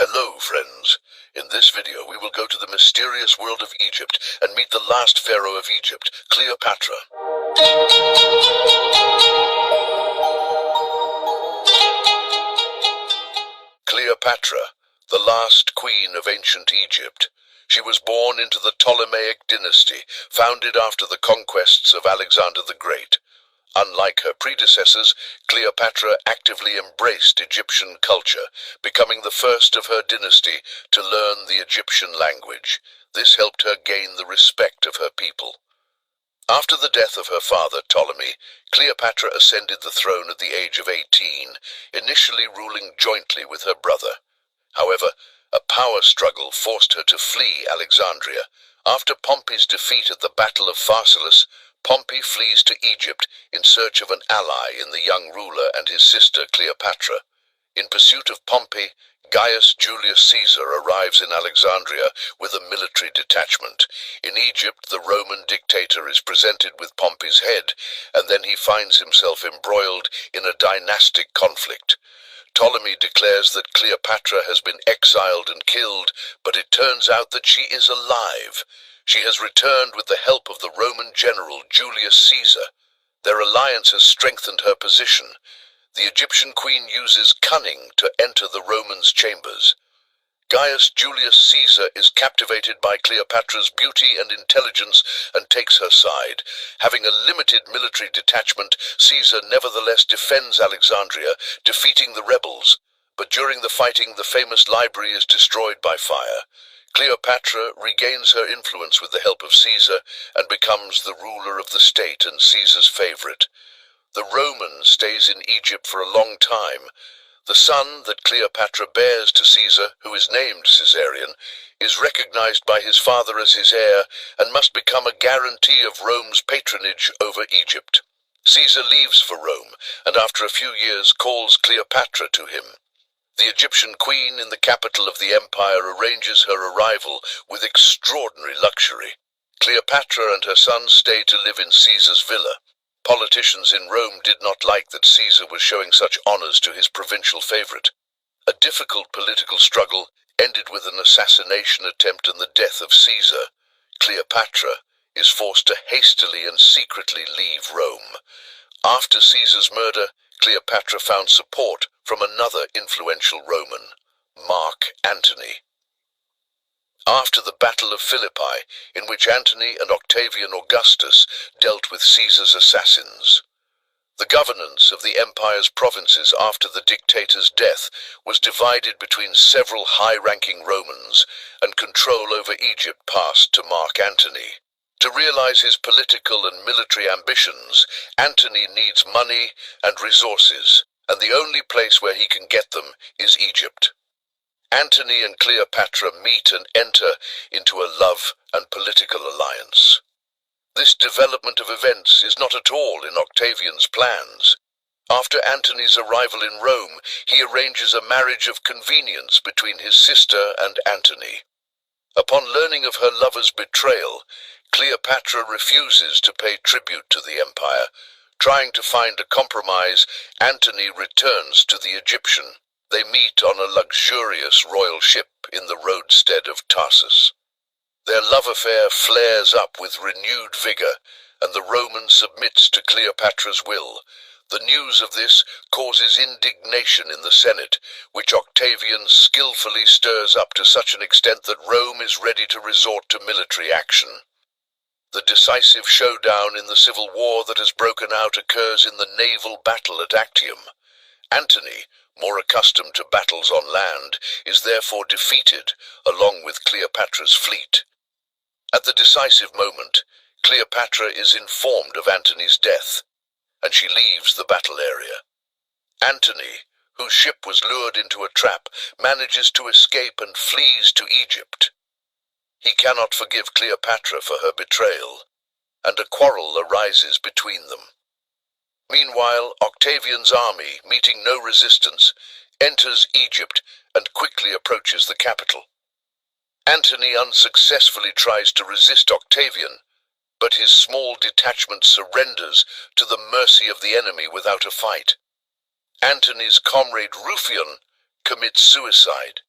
Hello, friends. In this video, we will go to the mysterious world of Egypt and meet the last pharaoh of Egypt, Cleopatra. Cleopatra, the last queen of ancient Egypt. She was born into the Ptolemaic dynasty, founded after the conquests of Alexander the Great. Unlike her predecessors, Cleopatra actively embraced Egyptian culture, becoming the first of her dynasty to learn the Egyptian language. This helped her gain the respect of her people. After the death of her father, Ptolemy, Cleopatra ascended the throne at the age of 18, initially ruling jointly with her brother. However, a power struggle forced her to flee Alexandria. After Pompey's defeat at the Battle of Pharsalus, Pompey flees to Egypt in search of an ally in the young ruler and his sister Cleopatra. In pursuit of Pompey, Gaius Julius Caesar arrives in Alexandria with a military detachment. In Egypt, the Roman dictator is presented with Pompey's head, and then he finds himself embroiled in a dynastic conflict. Ptolemy declares that Cleopatra has been exiled and killed, but it turns out that she is alive. She has returned with the help of the Roman general Julius Caesar. Their alliance has strengthened her position. The Egyptian queen uses cunning to enter the Romans' chambers. Gaius Julius Caesar is captivated by Cleopatra's beauty and intelligence and takes her side. Having a limited military detachment, Caesar nevertheless defends Alexandria, defeating the rebels. But during the fighting, the famous library is destroyed by fire. Cleopatra regains her influence with the help of Caesar and becomes the ruler of the state and Caesar's favorite. The Roman stays in Egypt for a long time. The son that Cleopatra bears to Caesar, who is named Caesarion, is recognized by his father as his heir and must become a guarantee of Rome's patronage over Egypt. Caesar leaves for Rome and after a few years calls Cleopatra to him. The Egyptian queen in the capital of the empire arranges her arrival with extraordinary luxury. Cleopatra and her son stay to live in Caesar's villa. Politicians in Rome did not like that Caesar was showing such honors to his provincial favorite. A difficult political struggle ended with an assassination attempt and the death of Caesar. Cleopatra is forced to hastily and secretly leave Rome. After Caesar's murder, Cleopatra found support from another influential Roman, Mark Antony. After the Battle of Philippi, in which Antony and Octavian Augustus dealt with Caesar's assassins, the governance of the empire's provinces after the dictator's death was divided between several high-ranking Romans, and control over Egypt passed to Mark Antony. To realize his political and military ambitions, Antony needs money and resources, and the only place where he can get them is Egypt. Antony and Cleopatra meet and enter into a love and political alliance. This development of events is not at all in Octavian's plans. After Antony's arrival in Rome, he arranges a marriage of convenience between his sister and Antony. Upon learning of her lover's betrayal, Cleopatra refuses to pay tribute to the empire. Trying to find a compromise, Antony returns to the Egyptian. They meet on a luxurious royal ship in the roadstead of Tarsus. Their love affair flares up with renewed vigor, and the Roman submits to Cleopatra's will. The news of this causes indignation in the Senate, which Octavian skillfully stirs up to such an extent that Rome is ready to resort to military action. The decisive showdown in the civil war that has broken out occurs in the naval battle at Actium. Antony, more accustomed to battles on land, is therefore defeated, along with Cleopatra's fleet. At the decisive moment, Cleopatra is informed of Antony's death, and she leaves the battle area. Antony, whose ship was lured into a trap, manages to escape and flees to Egypt. He cannot forgive Cleopatra for her betrayal, and a quarrel arises between them. Meanwhile, Octavian's army, meeting no resistance, enters Egypt and quickly approaches the capital. Antony unsuccessfully tries to resist Octavian, but his small detachment surrenders to the mercy of the enemy without a fight. Antony's comrade Rufion commits suicide,